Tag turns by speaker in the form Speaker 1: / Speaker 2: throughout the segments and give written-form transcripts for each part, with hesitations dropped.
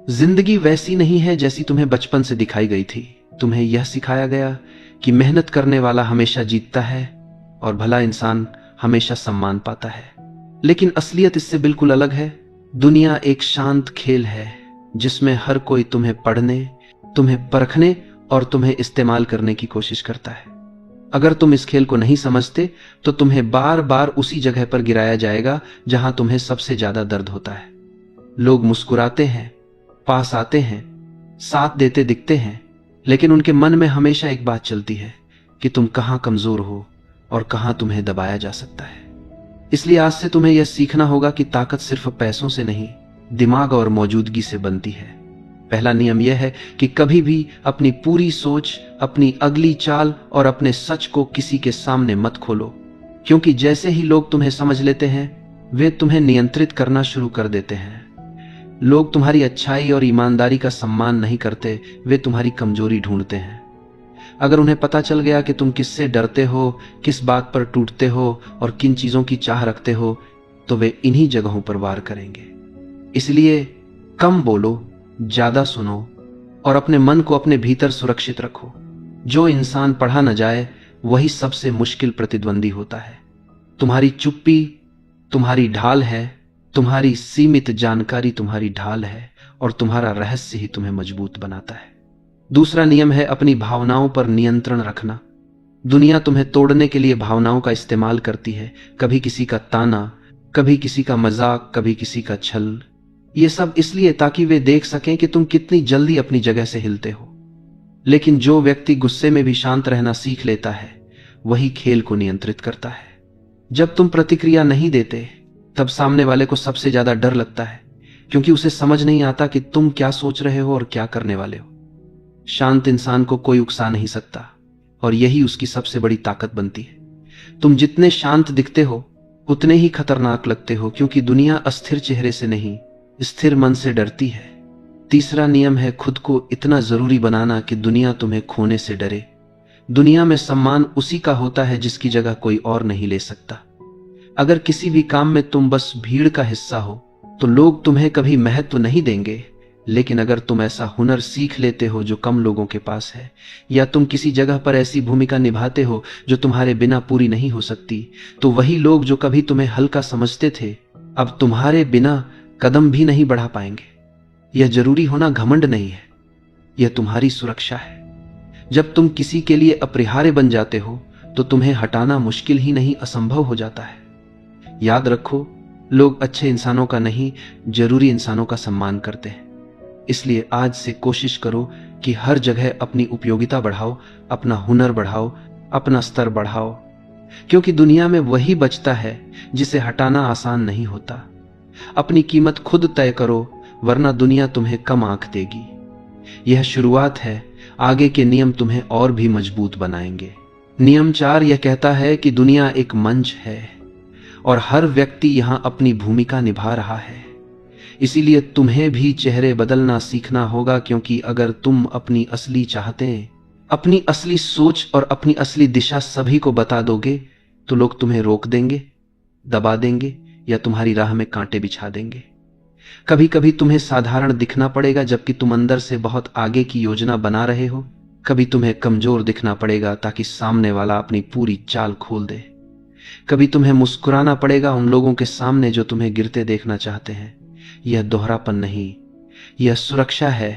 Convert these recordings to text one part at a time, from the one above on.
Speaker 1: जिंदगी वैसी नहीं है जैसी तुम्हें बचपन से दिखाई गई थी। तुम्हें यह सिखाया गया कि मेहनत करने वाला हमेशा जीतता है और भला इंसान हमेशा सम्मान पाता है। लेकिन असलियत इससे बिल्कुल अलग है। दुनिया एक शांत खेल है जिसमें हर कोई तुम्हें पढ़ने, तुम्हें परखने और तुम्हें इस्तेमाल करने की कोशिश करता है। अगर तुम इस खेल को नहीं समझते तो तुम्हें बार बार उसी जगह पर गिराया जाएगा जहां तुम्हें सबसे ज्यादा दर्द होता है। लोग मुस्कुराते हैं, पास आते हैं, साथ देते दिखते हैं, लेकिन उनके मन में हमेशा एक बात चलती है कि तुम कहां कमजोर हो और कहां तुम्हें दबाया जा सकता है। इसलिए आज से तुम्हें यह सीखना होगा कि ताकत सिर्फ पैसों से नहीं, दिमाग और मौजूदगी से बनती है। पहला नियम यह है कि कभी भी अपनी पूरी सोच, अपनी अगली चाल और अपने सच को किसी के सामने मत खोलो, क्योंकि जैसे ही लोग तुम्हें समझ लेते हैं वे तुम्हें नियंत्रित करना शुरू कर देते हैं। लोग तुम्हारी अच्छाई और ईमानदारी का सम्मान नहीं करते, वे तुम्हारी कमजोरी ढूंढते हैं। अगर उन्हें पता चल गया कि तुम किससे डरते हो, किस बात पर टूटते हो और किन चीजों की चाह रखते हो, तो वे इन्हीं जगहों पर वार करेंगे। इसलिए कम बोलो, ज्यादा सुनो और अपने मन को अपने भीतर सुरक्षित रखो। जो इंसान पढ़ा न जाए वही सबसे मुश्किल प्रतिद्वंदी होता है। तुम्हारी चुप्पी तुम्हारी ढाल है, तुम्हारी सीमित जानकारी तुम्हारी ढाल है और तुम्हारा रहस्य ही तुम्हें मजबूत बनाता है। दूसरा नियम है अपनी भावनाओं पर नियंत्रण रखना। दुनिया तुम्हें तोड़ने के लिए भावनाओं का इस्तेमाल करती है। कभी किसी का ताना, कभी किसी का मजाक, कभी किसी का छल। ये सब इसलिए ताकि वे देख सकें कि तुम कितनी जल्दी अपनी जगह से हिलते हो। लेकिन जो व्यक्ति गुस्से में भी शांत रहना सीख लेता है वही खेल को नियंत्रित करता है। जब तुम प्रतिक्रिया नहीं देते तब सामने वाले को सबसे ज्यादा डर लगता है, क्योंकि उसे समझ नहीं आता कि तुम क्या सोच रहे हो और क्या करने वाले हो। शांत इंसान को कोई उकसा नहीं सकता और यही उसकी सबसे बड़ी ताकत बनती है। तुम जितने शांत दिखते हो उतने ही खतरनाक लगते हो, क्योंकि दुनिया अस्थिर चेहरे से नहीं, स्थिर मन से डरती है। तीसरा नियम है खुद को इतना जरूरी बनाना कि दुनिया तुम्हें खोने से डरे। दुनिया में सम्मान उसी का होता है जिसकी जगह कोई और नहीं ले सकता। अगर किसी भी काम में तुम बस भीड़ का हिस्सा हो तो लोग तुम्हें कभी महत्व नहीं देंगे। लेकिन अगर तुम ऐसा हुनर सीख लेते हो जो कम लोगों के पास है, या तुम किसी जगह पर ऐसी भूमिका निभाते हो जो तुम्हारे बिना पूरी नहीं हो सकती, तो वही लोग जो कभी तुम्हें हल्का समझते थे अब तुम्हारे बिना कदम भी नहीं बढ़ा पाएंगे। यह जरूरी होना घमंड नहीं है, यह तुम्हारी सुरक्षा है। जब तुम किसी के लिए अपरिहार्य बन जाते हो तो तुम्हें हटाना मुश्किल ही नहीं, असंभव हो जाता है। याद रखो, लोग अच्छे इंसानों का नहीं, जरूरी इंसानों का सम्मान करते हैं। इसलिए आज से कोशिश करो कि हर जगह अपनी उपयोगिता बढ़ाओ, अपना हुनर बढ़ाओ, अपना स्तर बढ़ाओ, क्योंकि दुनिया में वही बचता है जिसे हटाना आसान नहीं होता। अपनी कीमत खुद तय करो, वरना दुनिया तुम्हें कम आंक देगी। यह शुरुआत है, आगे के नियम तुम्हें और भी मजबूत बनाएंगे। नियम 4 यह कहता है कि दुनिया एक मंच है और हर व्यक्ति यहां अपनी भूमिका निभा रहा है। इसीलिए तुम्हें भी चेहरे बदलना सीखना होगा, क्योंकि अगर तुम अपनी असली चाहतें, अपनी असली सोच और अपनी असली दिशा सभी को बता दोगे तो लोग तुम्हें रोक देंगे, दबा देंगे या तुम्हारी राह में कांटे बिछा देंगे। कभी कभी तुम्हें साधारण दिखना पड़ेगा जबकि तुम अंदर से बहुत आगे की योजना बना रहे हो। कभी तुम्हें कमजोर दिखना पड़ेगा ताकि सामने वाला अपनी पूरी चाल खोल दे। कभी तुम्हें मुस्कुराना पड़ेगा उन लोगों के सामने जो तुम्हें गिरते देखना चाहते हैं। यह दोहरापन नहीं, यह सुरक्षा है,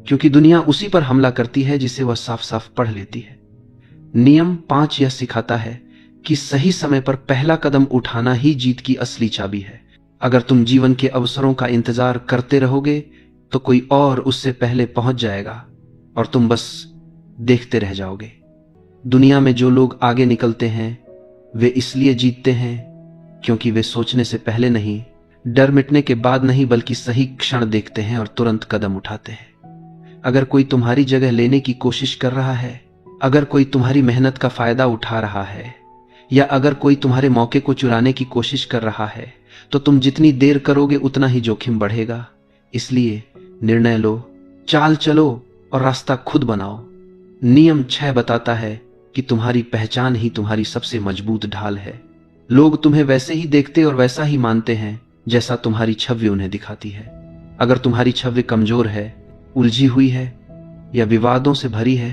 Speaker 1: क्योंकि दुनिया उसी पर हमला करती है जिसे वह साफ साफ पढ़ लेती है। नियम 5 यह सिखाता है कि सही समय पर पहला कदम उठाना ही जीत की असली चाबी है। अगर तुम जीवन के अवसरों का इंतजार करते रहोगे तो कोई और उससे पहले पहुंच जाएगा और तुम बस देखते रह जाओगे। दुनिया में जो लोग आगे निकलते हैं वे इसलिए जीतते हैं क्योंकि वे सोचने से पहले नहीं, डर मिटने के बाद नहीं, बल्कि सही क्षण देखते हैं और तुरंत कदम उठाते हैं। अगर कोई तुम्हारी जगह लेने की कोशिश कर रहा है, अगर कोई तुम्हारी मेहनत का फायदा उठा रहा है, या अगर कोई तुम्हारे मौके को चुराने की कोशिश कर रहा है, तो तुम जितनी देर करोगे उतना ही जोखिम बढ़ेगा। इसलिए निर्णय लो, चाल चलो और रास्ता खुद बनाओ। नियम 6 बताता है कि तुम्हारी पहचान ही तुम्हारी सबसे मजबूत ढाल है। लोग तुम्हें वैसे ही देखते और वैसा ही मानते हैं जैसा तुम्हारी छवि उन्हें दिखाती है। अगर तुम्हारी छवि कमजोर है, उलझी हुई है या विवादों से भरी है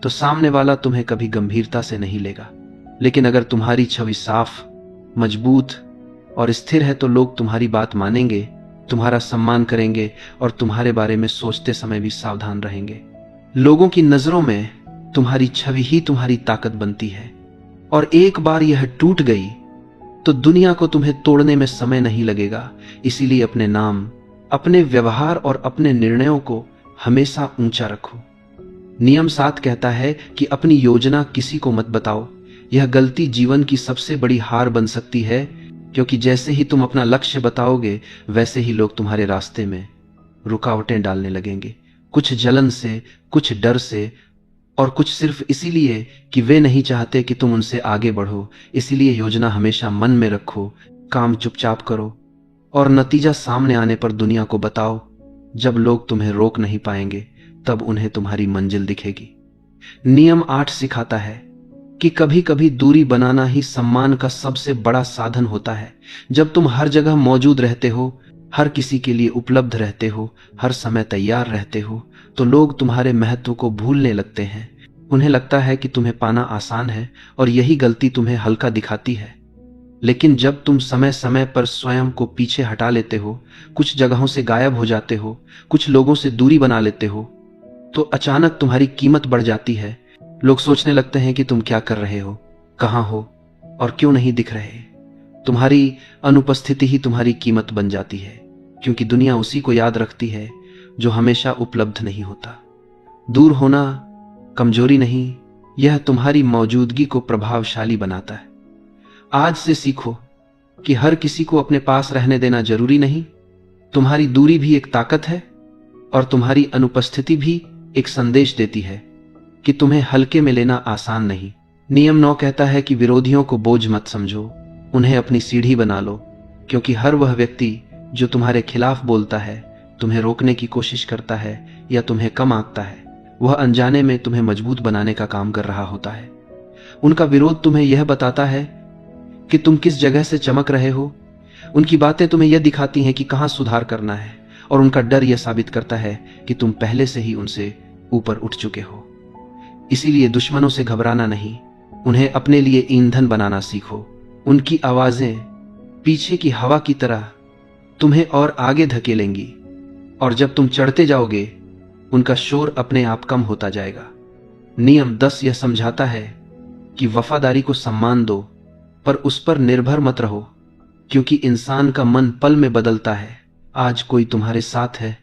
Speaker 1: तो सामने वाला तुम्हें कभी गंभीरता से नहीं लेगा। लेकिन अगर तुम्हारी छवि साफ, मजबूत और स्थिर है तो लोग तुम्हारी बात मानेंगे, तुम्हारा सम्मान करेंगे और तुम्हारे बारे में सोचते समय भी सावधान रहेंगे। लोगों की नजरों में तुम्हारी छवि ही तुम्हारी ताकत बनती है और एक बार यह टूट गई तो दुनिया को तुम्हें तोड़ने में समय नहीं लगेगा। इसीलिए अपने नाम, अपने व्यवहार और अपने निर्णयों को हमेशा ऊंचा रखो। नियम 7 कहता है कि अपनी योजना किसी को मत बताओ। यह गलती जीवन की सबसे बड़ी हार बन सकती है, क्योंकि जैसे ही तुम अपना लक्ष्य बताओगे वैसे ही लोग तुम्हारे रास्ते में रुकावटें डालने लगेंगे, कुछ जलन से, कुछ डर से और कुछ सिर्फ इसीलिए कि वे नहीं चाहते कि तुम उनसे आगे बढ़ो। इसीलिए योजना हमेशा मन में रखो, काम चुपचाप करो और नतीजा सामने आने पर दुनिया को बताओ। जब लोग तुम्हें रोक नहीं पाएंगे तब उन्हें तुम्हारी मंजिल दिखेगी। नियम 8 सिखाता है कि कभी कभी दूरी बनाना ही सम्मान का सबसे बड़ा साधन होता है। जब तुम हर जगह मौजूद रहते हो, हर किसी के लिए उपलब्ध रहते हो, हर समय तैयार रहते हो, तो लोग तुम्हारे महत्व को भूलने लगते हैं। उन्हें लगता है कि तुम्हें पाना आसान है और यही गलती तुम्हें हल्का दिखाती है। लेकिन जब तुम समय समय पर स्वयं को पीछे हटा लेते हो, कुछ जगहों से गायब हो जाते हो, कुछ लोगों से दूरी बना लेते हो, तो अचानक तुम्हारी कीमत बढ़ जाती है। लोग सोचने लगते हैं कि तुम क्या कर रहे हो, कहां हो और क्यों नहीं दिख रहे। तुम्हारी अनुपस्थिति ही तुम्हारी कीमत बन जाती है, क्योंकि दुनिया उसी को याद रखती है जो हमेशा उपलब्ध नहीं होता। दूर होना कमजोरी नहीं, यह तुम्हारी मौजूदगी को प्रभावशाली बनाता है। आज से सीखो कि हर किसी को अपने पास रहने देना जरूरी नहीं। तुम्हारी दूरी भी एक ताकत है और तुम्हारी अनुपस्थिति भी एक संदेश देती है कि तुम्हें हल्के में लेना आसान नहीं। नियम 9 कहता है कि विरोधियों को बोझ मत समझो, उन्हें अपनी सीढ़ी बना लो, क्योंकि हर वह व्यक्ति जो तुम्हारे खिलाफ बोलता है, तुम्हें रोकने की कोशिश करता है या तुम्हें कम आंकता है, वह अनजाने में तुम्हें मजबूत बनाने का काम कर रहा होता है। उनका विरोध तुम्हें यह बताता है कि तुम किस जगह से चमक रहे हो। उनकी बातें तुम्हें यह दिखाती हैं कि कहां सुधार करना है और उनका डर यह साबित करता है कि तुम पहले से ही उनसे ऊपर उठ चुके हो। इसीलिए दुश्मनों से घबराना नहीं, उन्हें अपने लिए ईंधन बनाना सीखो। उनकी आवाजें पीछे की हवा की तरह तुम्हें और आगे धकेलेंगी और जब तुम चढ़ते जाओगे उनका शोर अपने आप कम होता जाएगा। नियम 10 यह समझाता है कि वफादारी को सम्मान दो, पर उस पर निर्भर मत रहो, क्योंकि इंसान का मन पल में बदलता है। आज कोई तुम्हारे साथ है,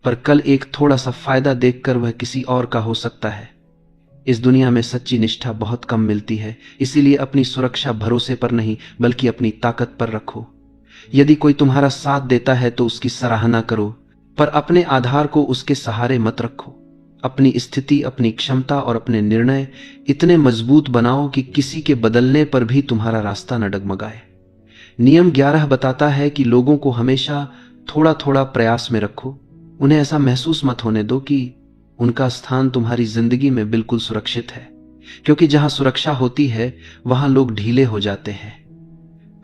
Speaker 1: पर कल एक थोड़ा सा फायदा देखकर वह किसी और का हो सकता है। इस दुनिया में सच्ची निष्ठा बहुत कम मिलती है, इसीलिए अपनी सुरक्षा भरोसे पर नहीं बल्कि अपनी ताकत पर रखो। यदि कोई तुम्हारा साथ देता है तो उसकी सराहना करो, पर अपने आधार को उसके सहारे मत रखो। अपनी स्थिति, अपनी क्षमता और अपने निर्णय इतने मजबूत बनाओ कि किसी के बदलने पर भी तुम्हारा रास्ता न डगमगाए। नियम 11 बताता है कि लोगों को हमेशा थोड़ा थोड़ा प्रयास में रखो। उन्हें ऐसा महसूस मत होने दो कि उनका स्थान तुम्हारी जिंदगी में बिल्कुल सुरक्षित है, क्योंकि जहां सुरक्षा होती है वहां लोग ढीले हो जाते हैं।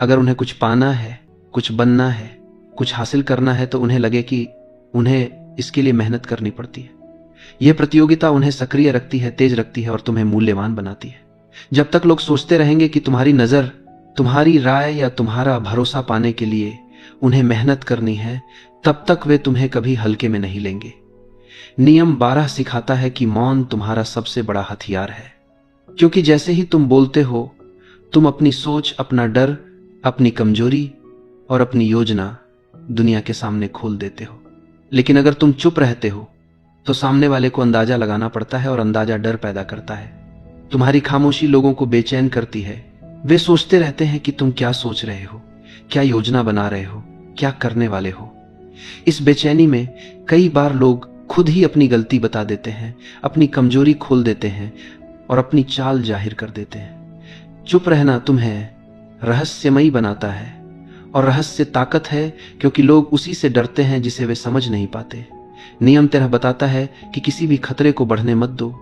Speaker 1: अगर उन्हें कुछ पाना है, कुछ बनना है, कुछ हासिल करना है तो उन्हें लगे कि उन्हें इसके लिए मेहनत करनी पड़ती है। यह प्रतियोगिता उन्हें सक्रिय रखती है, तेज रखती है और तुम्हें मूल्यवान बनाती है। जब तक लोग सोचते रहेंगे कि तुम्हारी नजर, तुम्हारी राय या तुम्हारा भरोसा पाने के लिए उन्हें मेहनत करनी है, तब तक वे तुम्हें कभी हल्के में नहीं लेंगे। नियम 12 सिखाता है कि मौन तुम्हारा सबसे बड़ा हथियार है, क्योंकि जैसे ही तुम बोलते हो तुम अपनी सोच, अपना डर, अपनी कमजोरी और अपनी योजना दुनिया के सामने खोल देते हो। लेकिन अगर तुम चुप रहते हो तो सामने वाले को अंदाजा लगाना पड़ता है और अंदाजा डर पैदा करता है। तुम्हारी खामोशी लोगों को बेचैन करती है। वे सोचते रहते हैं कि तुम क्या सोच रहे हो, क्या योजना बना रहे हो, क्या करने वाले हो। इस बेचैनी में कई बार लोग खुद ही अपनी गलती बता देते हैं, अपनी कमजोरी खोल देते हैं और अपनी चाल जाहिर कर देते हैं। चुप रहना तुम्हें रहस्यमयी बनाता है और रहस्य ताकत है, क्योंकि लोग उसी से डरते हैं जिसे वे समझ नहीं पाते। नियम 13 बताता है कि किसी भी खतरे को बढ़ने मत दो।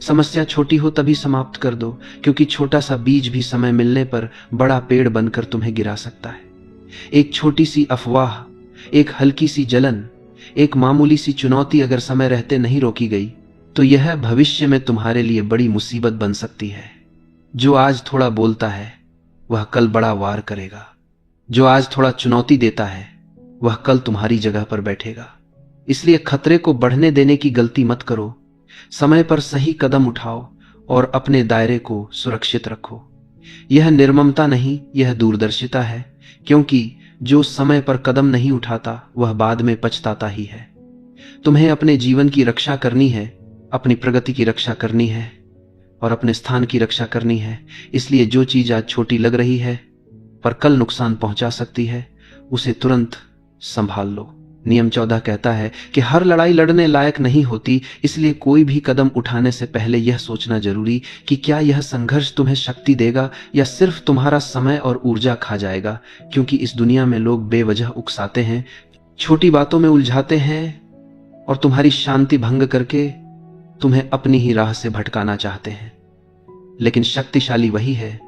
Speaker 1: समस्या छोटी हो तभी समाप्त कर दो, क्योंकि छोटा सा बीज भी समय मिलने पर बड़ा पेड़ बनकर तुम्हें गिरा सकता है। एक छोटी सी अफवाह, एक हल्की सी जलन एक मामूली सी चुनौती अगर समय रहते नहीं रोकी गई तो यह भविष्य में तुम्हारे लिए बड़ी मुसीबत बन सकती है। जो आज थोड़ा बोलता है वह कल बड़ा वार करेगा। जो आज थोड़ा चुनौती देता है वह कल तुम्हारी जगह पर बैठेगा। इसलिए खतरे को बढ़ने देने की गलती मत करो। समय पर सही कदम उठाओ और अपने दायरे को सुरक्षित रखो। यह निर्ममता नहीं, यह दूरदर्शिता है, क्योंकि जो समय पर कदम नहीं उठाता वह बाद में पछताता ही है। तुम्हें अपने जीवन की रक्षा करनी है, अपनी प्रगति की रक्षा करनी है और अपने स्थान की रक्षा करनी है। इसलिए जो चीज आज छोटी लग रही है पर कल नुकसान पहुंचा सकती है, उसे तुरंत संभाल लो। नियम 14 कहता है कि हर लड़ाई लड़ने लायक नहीं होती, इसलिए कोई भी कदम उठाने से पहले यह सोचना जरूरी कि क्या यह संघर्ष तुम्हें शक्ति देगा या सिर्फ तुम्हारा समय और ऊर्जा खा जाएगा। क्योंकि इस दुनिया में लोग बेवजह उकसाते हैं, छोटी बातों में उलझाते हैं और तुम्हारी शांति भंग करके तुम्हें अपनी ही राह से भटकाना चाहते हैं। लेकिन शक्तिशाली वही है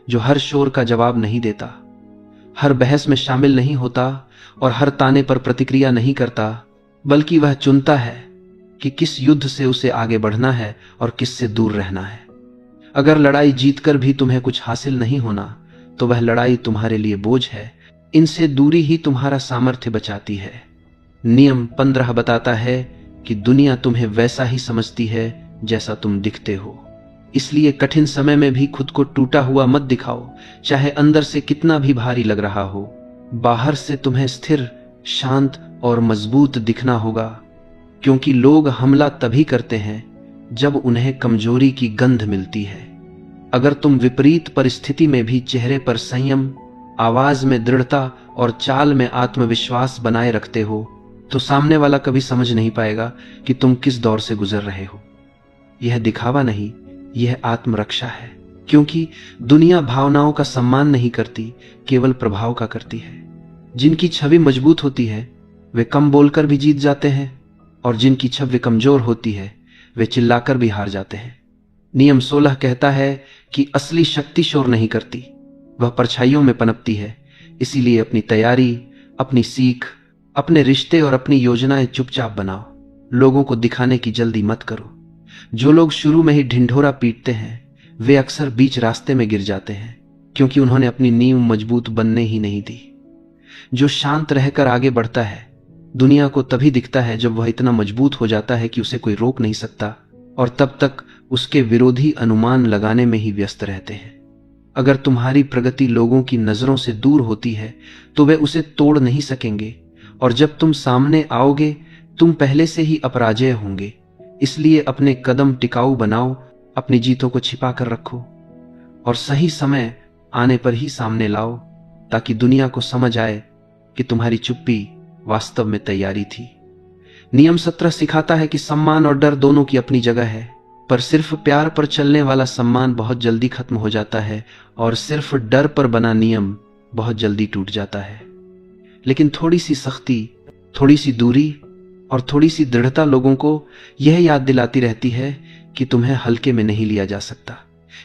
Speaker 1: जो हर शोर का जवाब नहीं देता, हर बहस में शामिल नहीं होता और हर ताने पर प्रतिक्रिया नहीं करता, बल्कि वह चुनता है कि किस युद्ध से उसे आगे बढ़ना है और किससे दूर रहना है। अगर लड़ाई जीतकर भी तुम्हें कुछ हासिल नहीं होना तो वह लड़ाई तुम्हारे लिए बोझ है। इनसे दूरी ही तुम्हारा सामर्थ्य बचाती है। नियम 15 बताता है कि दुनिया तुम्हें वैसा ही समझती है जैसा तुम दिखते हो। इसलिए कठिन समय में भी खुद को टूटा हुआ मत दिखाओ, चाहे अंदर से कितना भी भारी लग रहा हो। बाहर से तुम्हें स्थिर, शांत और मजबूत दिखना होगा, क्योंकि लोग हमला तभी करते हैं जब उन्हें कमजोरी की गंध मिलती है। अगर तुम विपरीत परिस्थिति में भी चेहरे पर संयम, आवाज में दृढ़ता और चाल में आत्मविश्वास बनाए रखते हो तो सामने वाला कभी समझ नहीं पाएगा कि तुम किस दौर से गुजर रहे हो। यह दिखावा नहीं, यह आत्मरक्षा है, क्योंकि दुनिया भावनाओं का सम्मान नहीं करती, केवल प्रभाव का करती है। जिनकी छवि मजबूत होती है वे कम बोलकर भी जीत जाते हैं और जिनकी छवि कमजोर होती है वे चिल्लाकर भी हार जाते हैं। नियम 16 कहता है कि असली शक्ति शोर नहीं करती, वह परछाइयों में पनपती है। इसीलिए अपनी तैयारी, अपनी सीख, अपने रिश्ते और अपनी योजनाएं चुपचाप बनाओ। लोगों को दिखाने की जल्दी मत करो। जो लोग शुरू में ही ढिंढोरा पीटते हैं वे अक्सर बीच रास्ते में गिर जाते हैं, क्योंकि उन्होंने अपनी नींव मजबूत बनने ही नहीं दी। जो शांत रहकर आगे बढ़ता है दुनिया को तभी दिखता है जब वह इतना मजबूत हो जाता है कि उसे कोई रोक नहीं सकता, और तब तक उसके विरोधी अनुमान लगाने में ही व्यस्त रहते हैं। अगर तुम्हारी प्रगति लोगों की नजरों से दूर होती है तो वे उसे तोड़ नहीं सकेंगे, और जब तुम सामने आओगे तुम पहले से ही अपराजय होंगे। इसलिए अपने कदम टिकाऊ बनाओ, अपनी जीतों को छिपा कर रखो और सही समय आने पर ही सामने लाओ, ताकि दुनिया को समझ आए कि तुम्हारी चुप्पी वास्तव में तैयारी थी। नियम 17 सिखाता है कि सम्मान और डर दोनों की अपनी जगह है, पर सिर्फ प्यार पर चलने वाला सम्मान बहुत जल्दी खत्म हो जाता है और सिर्फ डर पर बना नियम बहुत जल्दी टूट जाता है। लेकिन थोड़ी सी सख्ती, थोड़ी सी दूरी और थोड़ी सी दृढ़ता लोगों को यह याद दिलाती रहती है कि तुम्हें हल्के में नहीं लिया जा सकता।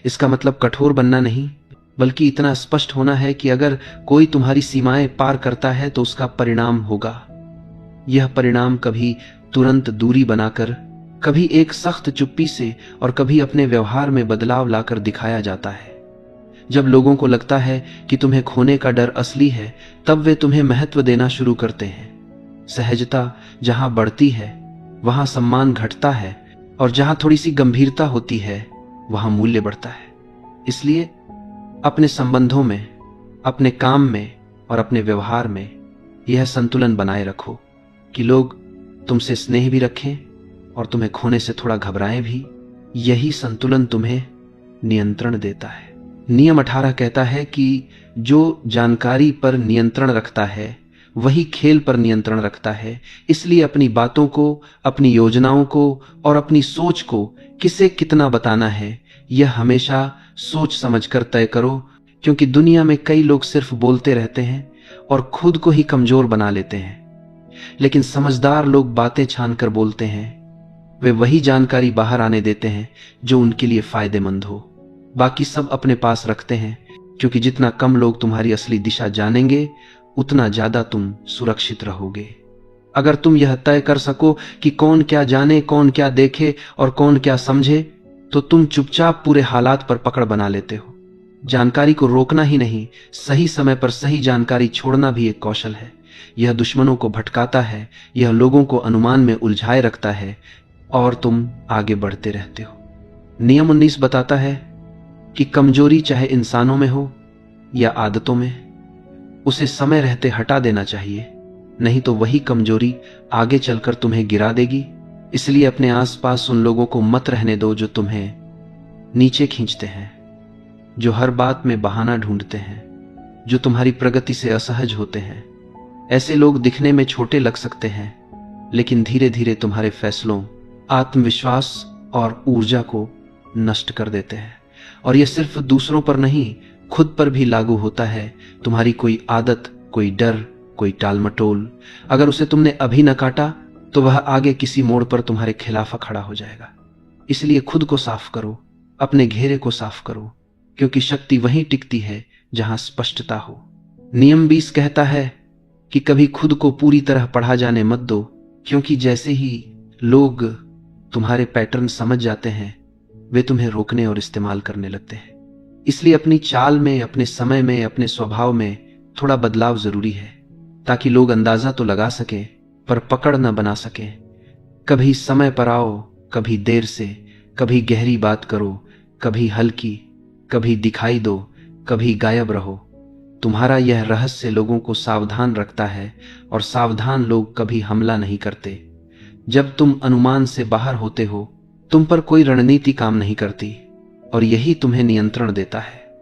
Speaker 1: इसका मतलब कठोर बनना नहीं, बल्कि इतना स्पष्ट होना है कि अगर कोई तुम्हारी सीमाएं पार करता है तो उसका परिणाम होगा। यह परिणाम कभी तुरंत दूरी बनाकर, कभी एक सख्त चुप्पी से और कभी अपने व्यवहार में बदलाव लाकर दिखाया जाता है। जब लोगों को लगता है कि तुम्हें खोने का डर असली है, तब वे तुम्हें महत्व देना शुरू करते हैं। सहजता जहां बढ़ती है वहां सम्मान घटता है, और जहां थोड़ी सी गंभीरता होती है वहां मूल्य बढ़ता है। इसलिए अपने संबंधों में, अपने काम में और अपने व्यवहार में यह संतुलन बनाए रखो कि लोग तुमसे स्नेह भी रखें और तुम्हें खोने से थोड़ा घबराएं भी। यही संतुलन तुम्हें नियंत्रण देता है। नियम 18 कहता है कि जो जानकारी पर नियंत्रण रखता है वही खेल पर नियंत्रण रखता है। इसलिए अपनी बातों को, अपनी योजनाओं को और अपनी सोच को किसे कितना बताना है यह हमेशा सोच समझकर तय करो, क्योंकि दुनिया में कई लोग सिर्फ बोलते रहते हैं और खुद को ही कमजोर बना लेते हैं। लेकिन समझदार लोग बातें छानकर बोलते हैं। वे वही जानकारी बाहर आने देते हैं जो उनके लिए फायदेमंद हो। बाकी सब अपने पास रखते हैं, क्योंकि जितना कम लोग तुम्हारी असली दिशा जानेंगे उतना ज्यादा तुम सुरक्षित रहोगे। अगर तुम यह तय कर सको कि कौन क्या जाने, कौन क्या देखे और कौन क्या समझे, तो तुम चुपचाप पूरे हालात पर पकड़ बना लेते हो। जानकारी को रोकना ही नहीं, सही समय पर सही जानकारी छोड़ना भी एक कौशल है। यह दुश्मनों को भटकाता है, यह लोगों को अनुमान में उलझाए रखता है और तुम आगे बढ़ते रहते हो। नियम 19 बताता है कि कमजोरी चाहे इंसानों में हो या आदतों में, उसे समय रहते हटा देना चाहिए, नहीं तो वही कमजोरी आगे चलकर तुम्हें गिरा देगी। इसलिए अपने आसपास उन लोगों को मत रहने दो जो तुम्हें नीचे खींचते हैं, जो हर बात में बहाना ढूंढते हैं, जो तुम्हारी प्रगति से असहज होते हैं। ऐसे लोग दिखने में छोटे लग सकते हैं, लेकिन धीरे धीरे तुम्हारे फैसलों, आत्मविश्वास और ऊर्जा को नष्ट कर देते हैं। और यह सिर्फ दूसरों पर नहीं, खुद पर भी लागू होता है। तुम्हारी कोई आदत, कोई डर, कोई टालमटोल, अगर उसे तुमने अभी न काटा तो वह आगे किसी मोड़ पर तुम्हारे खिलाफ खड़ा हो जाएगा। इसलिए खुद को साफ करो, अपने घेरे को साफ करो, क्योंकि शक्ति वहीं टिकती है जहां स्पष्टता हो। नियम 20 कहता है कि कभी खुद को पूरी तरह पढ़ा जाने मत दो, क्योंकि जैसे ही लोग तुम्हारे पैटर्न समझ जाते हैं, वे तुम्हें रोकने और इस्तेमाल करने लगते हैं। इसलिए अपनी चाल में, अपने समय में, अपने स्वभाव में थोड़ा बदलाव जरूरी है, ताकि लोग अंदाजा तो लगा सके पर पकड़ न बना सके। कभी समय पर आओ, कभी देर से, कभी गहरी बात करो, कभी हल्की, कभी दिखाई दो, कभी गायब रहो। तुम्हारा यह रहस्य लोगों को सावधान रखता है, और सावधान लोग कभी हमला नहीं करते। जब तुम अनुमान से बाहर होते हो, तुम पर कोई रणनीति काम नहीं करती, और यही तुम्हें नियंत्रण देता है।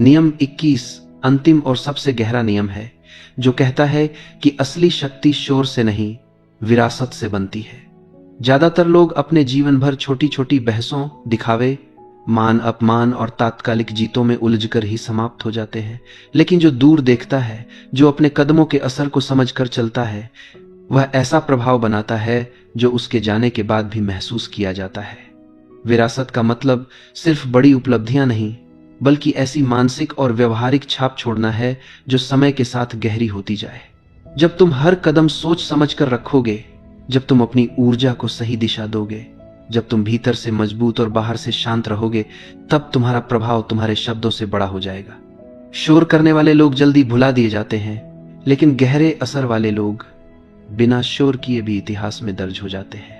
Speaker 1: नियम 21 अंतिम और सबसे गहरा नियम है, जो कहता है कि असली शक्ति शोर से नहीं, विरासत से बनती है। ज्यादातर लोग अपने जीवन भर छोटी छोटी बहसों, दिखावे, मान अपमान और तात्कालिक जीतों में उलझकर ही समाप्त हो जाते हैं। लेकिन जो दूर देखता है, जो अपने कदमों के असर को समझकर चलता है, वह ऐसा प्रभाव बनाता है जो उसके जाने के बाद भी महसूस किया जाता है। विरासत का मतलब सिर्फ बड़ी उपलब्धियां नहीं, बल्कि ऐसी मानसिक और व्यवहारिक छाप छोड़ना है जो समय के साथ गहरी होती जाए। जब तुम हर कदम सोच समझ कर रखोगे, जब तुम अपनी ऊर्जा को सही दिशा दोगे, जब तुम भीतर से मजबूत और बाहर से शांत रहोगे, तब तुम्हारा प्रभाव तुम्हारे शब्दों से बड़ा हो जाएगा। शोर करने वाले लोग जल्दी भुला दिए जाते हैं, लेकिन गहरे असर वाले लोग बिना शोर किए भी इतिहास में दर्ज हो जाते हैं।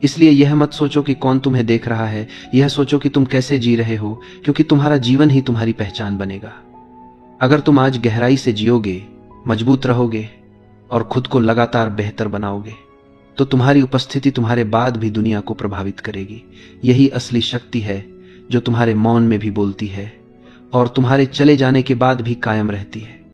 Speaker 1: इसलिए यह मत सोचो कि कौन तुम्हें देख रहा है, यह सोचो कि तुम कैसे जी रहे हो, क्योंकि तुम्हारा जीवन ही तुम्हारी पहचान बनेगा। अगर तुम आज गहराई से जियोगे, मजबूत रहोगे और खुद को लगातार बेहतर बनाओगे, तो तुम्हारी उपस्थिति तुम्हारे बाद भी दुनिया को प्रभावित करेगी। यही असली शक्ति है जो तुम्हारे मौन में भी बोलती है और तुम्हारे चले जाने के बाद भी कायम रहती है।